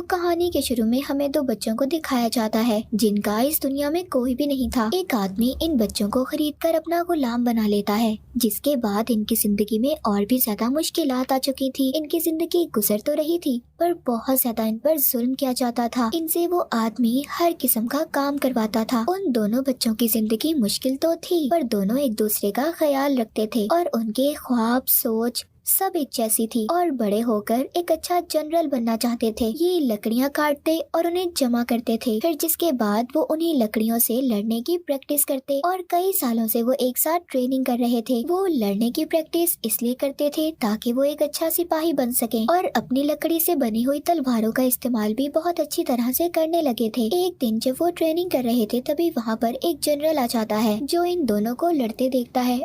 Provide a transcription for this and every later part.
तो कहानी के शुरू में हमें दो बच्चों को दिखाया जाता है जिनका इस दुनिया में कोई भी नहीं था। एक आदमी इन बच्चों को खरीदकर अपना गुलाम बना लेता है, जिसके बाद इनकी जिंदगी में और भी ज्यादा मुश्किलात आ चुकी थी। इनकी जिंदगी गुजर तो रही थी पर बहुत ज्यादा इन पर जुल्म किया जाता था। इनसे वो आदमी हर किस्म का काम करवाता था। उन दोनों बच्चों की जिंदगी मुश्किल तो थी पर दोनों एक दूसरे का ख्याल रखते थे और उनके ख्वाब सोच सब एक जैसी थी और बड़े होकर एक अच्छा जनरल बनना चाहते थे। ये लकड़ियाँ काटते और उन्हें जमा करते थे, फिर जिसके बाद वो उन्हीं लकड़ियों से लड़ने की प्रैक्टिस करते और कई सालों से वो एक साथ ट्रेनिंग कर रहे थे। वो लड़ने की प्रैक्टिस इसलिए करते थे ताकि वो एक अच्छा सिपाही बन सके और अपनी लकड़ी से बनी हुई तलवारों का इस्तेमाल भी बहुत अच्छी तरह से करने लगे थे। एक दिन जब वो ट्रेनिंग कर रहे थे तभी वहाँ पर एक जनरल आ जाता है जो इन दोनों को लड़ते देखता है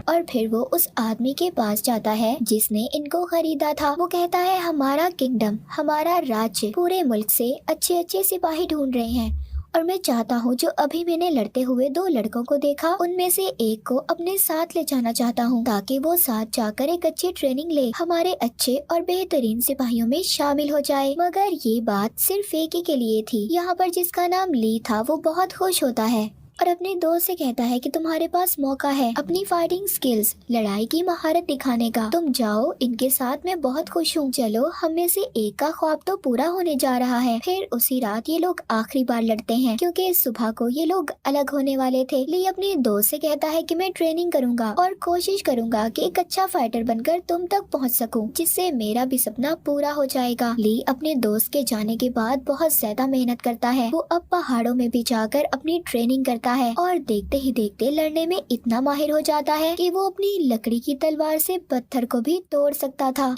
और फिर वो उस आदमी के पास जाता है जिसने इनको खरीदा था। वो कहता है हमारा किंगडम, हमारा राज्य पूरे मुल्क से अच्छे अच्छे सिपाही ढूंढ रहे हैं और मैं चाहता हूँ जो अभी मैंने लड़ते हुए दो लड़कों को देखा उनमें से एक को अपने साथ ले जाना चाहता हूँ ताकि वो साथ जाकर एक अच्छी ट्रेनिंग ले, हमारे अच्छे और बेहतरीन सिपाहियों में शामिल हो जाए। मगर ये बात सिर्फ एक ही के लिए थी। यहाँ पर जिसका नाम ली था वो बहुत खुश होता है और अपने दोस्त से कहता है कि तुम्हारे पास मौका है अपनी फाइटिंग स्किल्स, लड़ाई की महारत दिखाने का। तुम जाओ, इनके साथ मैं बहुत खुश हूँ। चलो, हम में से एक का ख्वाब तो पूरा होने जा रहा है। फिर उसी रात ये लोग आखिरी बार लड़ते हैं क्योंकि सुबह को ये लोग अलग होने वाले थे। ली अपने दोस्त से कहता है कि मैं ट्रेनिंग करूंगा और कोशिश करूंगा कि एक अच्छा फाइटर बनकर तुम तक पहुँच सकूँ, जिससे मेरा भी सपना पूरा हो जाएगा। ली अपने दोस्त के जाने के बाद बहुत ज्यादा मेहनत करता है। वो अब पहाड़ों में भी जाकर अपनी ट्रेनिंग करता है और देखते ही देखते लड़ने में इतना माहिर हो जाता है कि वो अपनी लकड़ी की तलवार से पत्थर को भी तोड़ सकता था।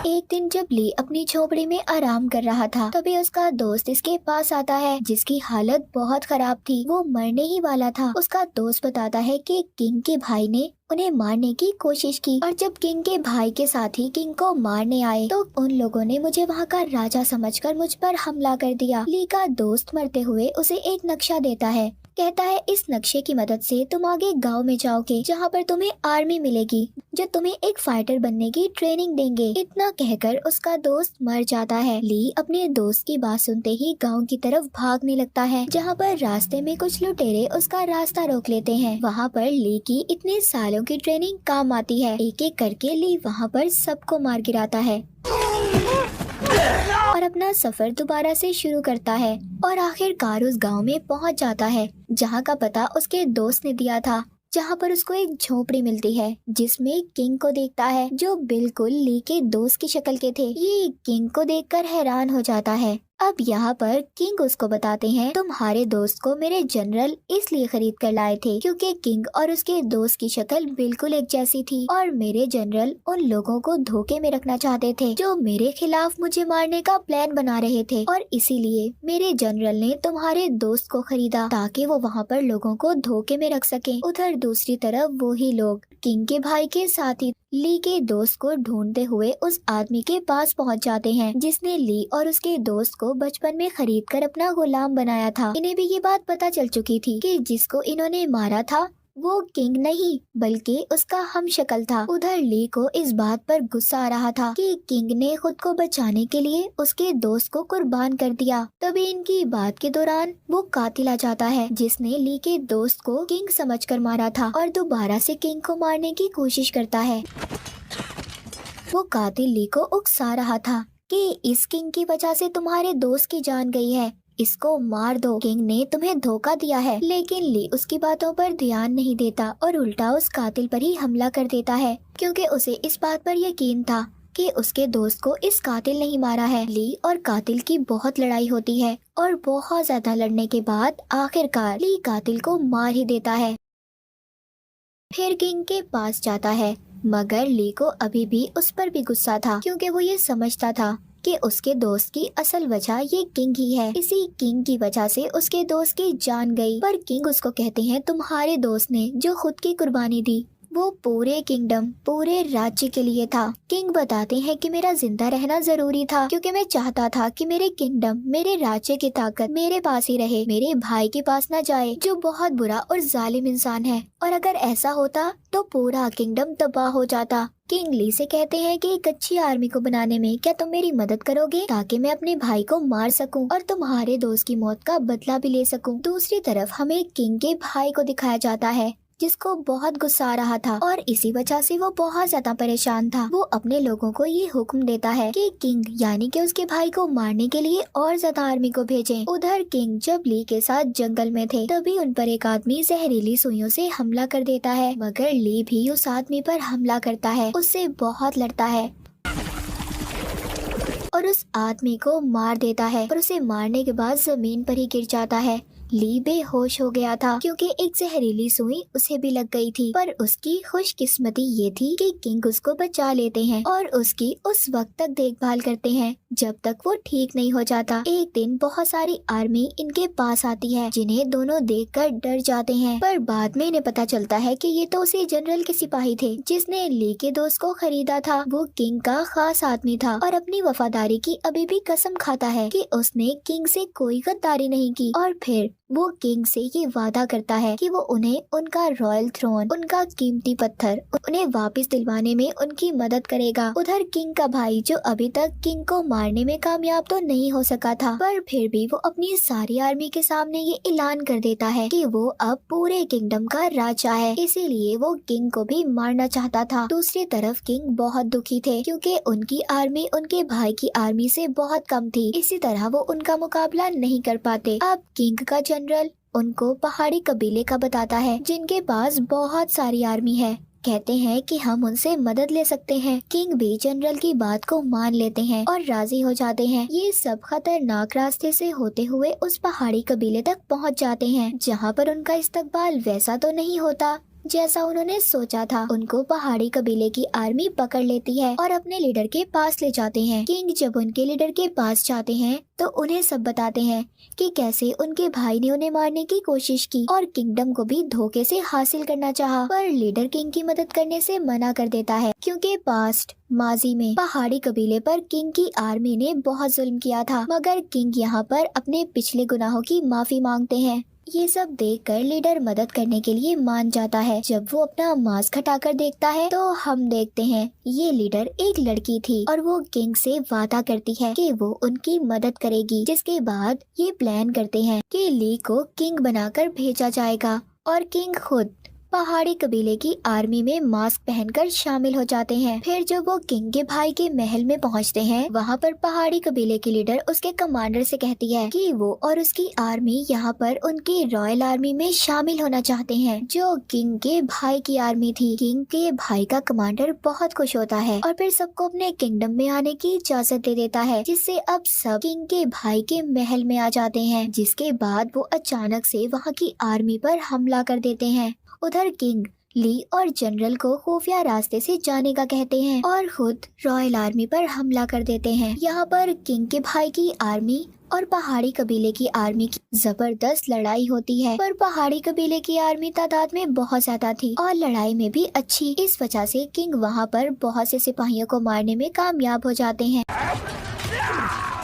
एक दिन जब ली अपनी झोपड़ी में आराम कर रहा था तभी उसका दोस्त इसके पास आता है जिसकी हालत बहुत खराब थी। वो मरने ही वाला था। उसका दोस्त बताता है कि किंग के भाई ने उन्हें मारने की कोशिश की और जब किंग के भाई के साथी किंग को मारने आए तो उन लोगों ने मुझे वहाँ का राजा समझकर मुझ पर हमला कर दिया। ली का दोस्त मरते हुए उसे एक नक्शा देता है, कहता है इस नक्शे की मदद से तुम आगे गांव में जाओगे जहाँ पर तुम्हें आर्मी मिलेगी जो तुम्हें एक फाइटर बनने की ट्रेनिंग देंगे। इतना कहकर उसका दोस्त मर जाता है। ली अपने दोस्त की बात सुनते ही गांव की तरफ भागने लगता है जहाँ पर रास्ते में कुछ लुटेरे उसका रास्ता रोक लेते हैं। वहाँ पर ली की इतने सालों की ट्रेनिंग काम आती है। एक एक करके ली वहाँ पर सबको मार गिराता है और अपना सफर दोबारा से शुरू करता है और आखिरकार उस गांव में पहुंच जाता है जहां का पता उसके दोस्त ने दिया था, जहां पर उसको एक झोपड़ी मिलती है जिसमें किंग को देखता है जो बिल्कुल ली के दोस्त की शक्ल के थे। ये किंग को देखकर हैरान हो जाता है। अब यहाँ पर किंग उसको बताते हैं तुम्हारे दोस्त को मेरे जनरल इसलिए खरीद कर लाए थे क्योंकि किंग और उसके दोस्त की शक्ल बिल्कुल एक जैसी थी और मेरे जनरल उन लोगों को धोखे में रखना चाहते थे जो मेरे खिलाफ मुझे मारने का प्लान बना रहे थे और इसीलिए मेरे जनरल ने तुम्हारे दोस्त को खरीदा ताकि वो वहाँ पर लोगों को धोखे में रख सके। उधर दूसरी तरफ वो ही लोग किंग के भाई के साथी ली के दोस्त को ढूंढते हुए उस आदमी के पास पहुंच जाते हैं जिसने ली और उसके दोस्त को बचपन में खरीद कर अपना गुलाम बनाया था। इन्हें भी ये बात पता चल चुकी थी कि जिसको इन्होंने मारा था वो किंग नहीं बल्कि उसका हमशक्ल था। उधर ली को इस बात पर गुस्सा आ रहा था कि किंग ने खुद को बचाने के लिए उसके दोस्त को कुर्बान कर दिया। तभी इनकी बात के दौरान वो कातिल आ जाता है जिसने ली के दोस्त को किंग समझकर मारा था और दोबारा से किंग को मारने की कोशिश करता है। वो कातिल ली को उकसा रहा था कि इस किंग की वजह से तुम्हारे दोस्त की जान गई है, इसको मार दो, किंग ने तुम्हें धोखा दिया है। लेकिन ली उसकी बातों पर ध्यान नहीं देता और उल्टा उस कातिल पर ही हमला कर देता है क्योंकि उसे इस बात पर यकीन था कि उसके दोस्त को इस कातिल नहीं मारा है। ली और कातिल की बहुत लड़ाई होती है और बहुत ज्यादा लड़ने के बाद आखिरकार ली कातिल को मार ही देता है। फिर किंग के पास जाता है मगर ली को अभी भी उस पर भी गुस्सा था क्योंकि वो ये समझता था कि उसके दोस्त की असल वजह ये किंग ही है। इसी किंग की वजह से उसके दोस्त की जान गई। पर किंग उसको कहते हैं तुम्हारे दोस्त ने जो खुद की कुर्बानी दी वो पूरे किंगडम, पूरे राज्य के लिए था। किंग बताते हैं कि मेरा जिंदा रहना जरूरी था क्योंकि मैं चाहता था कि मेरे किंगडम, मेरे राज्य की ताकत मेरे पास ही रहे, मेरे भाई के पास न जाए जो बहुत बुरा और जालिम इंसान है। और अगर ऐसा होता तो पूरा किंगडम तबाह हो जाता। किंग ली से कहते हैं कि एक अच्छी आर्मी को बनाने में क्या तुम मेरी मदद करोगे ताकि मैं अपने भाई को मार सकूं और तुम्हारे दोस्त की मौत का बदला भी ले सकूं। दूसरी तरफ हमें किंग के भाई को दिखाया जाता है जिसको बहुत गुस्सा आ रहा था और इसी वजह से वो बहुत ज्यादा परेशान था। वो अपने लोगों को ये हुक्म देता है कि किंग यानी कि उसके भाई को मारने के लिए और ज्यादा आर्मी को भेजें। उधर किंग जब ली के साथ जंगल में थे तभी उन पर एक आदमी जहरीली सुइयों से हमला कर देता है, मगर ली भी उस आदमी पर हमला करता है, उससे बहुत लड़ता है और उस आदमी को मार देता है और उसे मारने के बाद जमीन पर ही गिर जाता है। ली बेहोश हो गया था क्योंकि एक जहरीली सुई उसे भी लग गई थी, पर उसकी खुशकिस्मती ये थी कि किंग उसको बचा लेते हैं और उसकी उस वक्त तक देखभाल करते हैं जब तक वो ठीक नहीं हो जाता। एक दिन बहुत सारी आर्मी इनके पास आती है जिन्हें दोनों देखकर डर जाते हैं, पर बाद में इन्हें पता चलता है कि ये तो उसी जनरल के सिपाही थे जिसने ली के दोस्त को खरीदा था। वो किंग का खास आदमी था और अपनी वफादारी की अभी भी कसम खाता है कि उसने किंग से कोई गद्दारी नहीं की। और फिर वो किंग से ये वादा करता है कि वो उन्हें उनका रॉयल थ्रोन, उनका कीमती पत्थर उन्हें वापस दिलवाने में उनकी मदद करेगा। उधर किंग का भाई जो अभी तक किंग को मारने में कामयाब तो नहीं हो सका था, पर फिर भी वो अपनी सारी आर्मी के सामने ये ऐलान कर देता है कि वो अब पूरे किंगडम का राजा है, इसीलिए वो किंग को भी मारना चाहता था। दूसरी तरफ किंग बहुत दुखी थे क्योंकि उनकी आर्मी उनके भाई की आर्मी से बहुत कम थी, इसी तरह वो उनका मुकाबला नहीं कर पाते। अब किंग का जनरल उनको पहाड़ी कबीले का बताता है जिनके पास बहुत सारी आर्मी है, कहते हैं कि हम उनसे मदद ले सकते हैं। किंग भी जनरल की बात को मान लेते हैं और राजी हो जाते हैं। ये सब खतरनाक रास्ते से होते हुए उस पहाड़ी कबीले तक पहुंच जाते हैं जहां पर उनका इस्तकबाल वैसा तो नहीं होता जैसा उन्होंने सोचा था। उनको पहाड़ी कबीले की आर्मी पकड़ लेती है और अपने लीडर के पास ले जाते हैं। किंग जब उनके लीडर के पास जाते हैं तो उन्हें सब बताते हैं कि कैसे उनके भाई ने उन्हें मारने की कोशिश की और किंगडम को भी धोखे से हासिल करना चाहा, पर लीडर किंग की मदद करने से मना कर देता है क्योंकि माजी में पहाड़ी कबीले पर किंग की आर्मी ने बहुत जुल्म किया था, मगर किंग यहाँ पर अपने पिछले गुनाहों की माफी मांगते हैं। ये सब देखकर लीडर मदद करने के लिए मान जाता है। जब वो अपना मास्क हटाकर देखता है तो हम देखते हैं ये लीडर एक लड़की थी और वो किंग से वादा करती है कि वो उनकी मदद करेगी, जिसके बाद ये प्लान करते हैं कि ली को किंग बनाकर भेजा जाएगा और किंग खुद पहाड़ी कबीले की आर्मी में मास्क पहनकर शामिल हो जाते हैं। फिर जब वो किंग के भाई के महल में पहुंचते हैं, वहां पर पहाड़ी कबीले की लीडर उसके कमांडर से कहती है कि वो और उसकी आर्मी यहाँ पर उनकी रॉयल आर्मी में शामिल होना चाहते हैं जो किंग के भाई की आर्मी थी। किंग के भाई का कमांडर बहुत खुश होता है और फिर सबको अपने किंगडम में आने की इजाजत दे देता है, जिससे अब सब किंग के भाई के महल में आ जाते हैं। जिसके बाद वो अचानक से वहाँ की आर्मी पर हमला कर देते हैं। उधर किंग ली और जनरल को खुफिया रास्ते से जाने का कहते हैं और खुद रॉयल आर्मी पर हमला कर देते हैं। यहाँ पर किंग के भाई की आर्मी और पहाड़ी कबीले की आर्मी की जबरदस्त लड़ाई होती है, पर पहाड़ी कबीले की आर्मी तादाद में बहुत ज्यादा थी और लड़ाई में भी अच्छी। इस वजह से किंग वहाँ पर बहुत से सिपाहियों को मारने में कामयाब हो जाते हैं।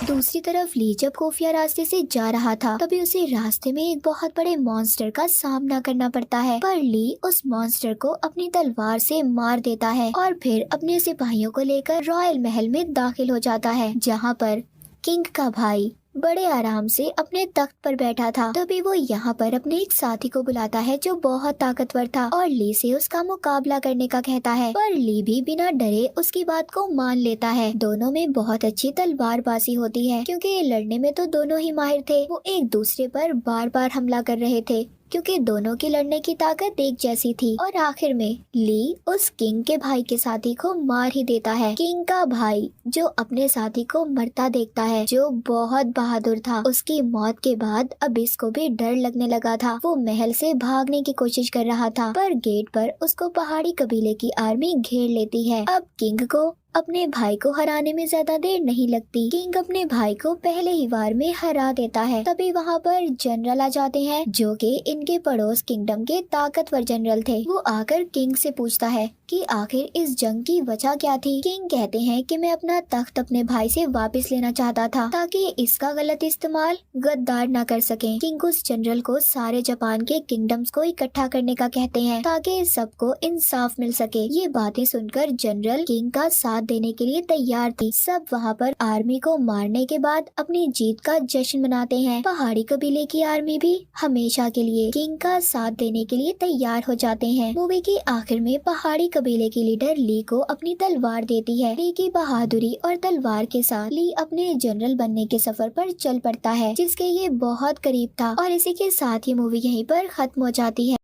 दूसरी तरफ ली जब खुफिया रास्ते से जा रहा था तभी उसे रास्ते में एक बहुत बड़े मॉन्स्टर का सामना करना पड़ता है, पर ली उस मॉन्स्टर को अपनी तलवार से मार देता है और फिर अपने सिपाहियों को लेकर रॉयल महल में दाखिल हो जाता है, जहाँ पर किंग का भाई बड़े आराम से अपने तख्त पर बैठा था। तभी वो यहाँ पर अपने एक साथी को बुलाता है जो बहुत ताकतवर था और ली से उसका मुकाबला करने का कहता है, पर ली भी बिना डरे उसकी बात को मान लेता है। दोनों में बहुत अच्छी तलवारबाजी होती है क्योंकि लड़ने में तो दोनों ही माहिर थे। वो एक दूसरे पर बार बार हमला कर रहे थे क्योंकि दोनों की लड़ने की ताकत एक जैसी थी और आखिर में ली उस किंग के भाई के साथी को मार ही देता है। किंग का भाई जो अपने साथी को मरता देखता है, जो बहुत बहादुर था, उसकी मौत के बाद अब इसको भी डर लगने लगा था। वो महल से भागने की कोशिश कर रहा था, पर गेट पर उसको पहाड़ी कबीले की आर्मी घेर लेती है। अब किंग को अपने भाई को हराने में ज्यादा देर नहीं लगती। किंग अपने भाई को पहले ही वार में हरा देता है। तभी वहाँ पर जनरल आ जाते हैं जो कि इनके पड़ोस किंगडम के ताकतवर जनरल थे। वो आकर किंग से पूछता है कि आखिर इस जंग की वजह क्या थी। किंग कहते हैं कि मैं अपना तख्त अपने भाई से वापस लेना चाहता था ताकि इसका गलत इस्तेमाल गद्दार न कर सकें। किंग उस जनरल को सारे जापान के किंगडम्स को इकट्ठा करने का कहते हैं ताकि सबको इंसाफ मिल सके। ये बातें सुनकर जनरल किंग का साथ देने के लिए तैयार थी। सब वहाँ पर आर्मी को मारने के बाद अपनी जीत का जश्न मनाते हैं। पहाड़ी कबीले की आर्मी भी हमेशा के लिए किंग का साथ देने के लिए तैयार हो जाते हैं। मूवी के आखिर में पहाड़ी कबीले की लीडर ली को अपनी तलवार देती है। ली की बहादुरी और तलवार के साथ ली अपने जनरल बनने के सफर पर चल पड़ता है जिसके ये बहुत करीब था। और इसी के साथ ये मूवी यहीं पर खत्म हो जाती है।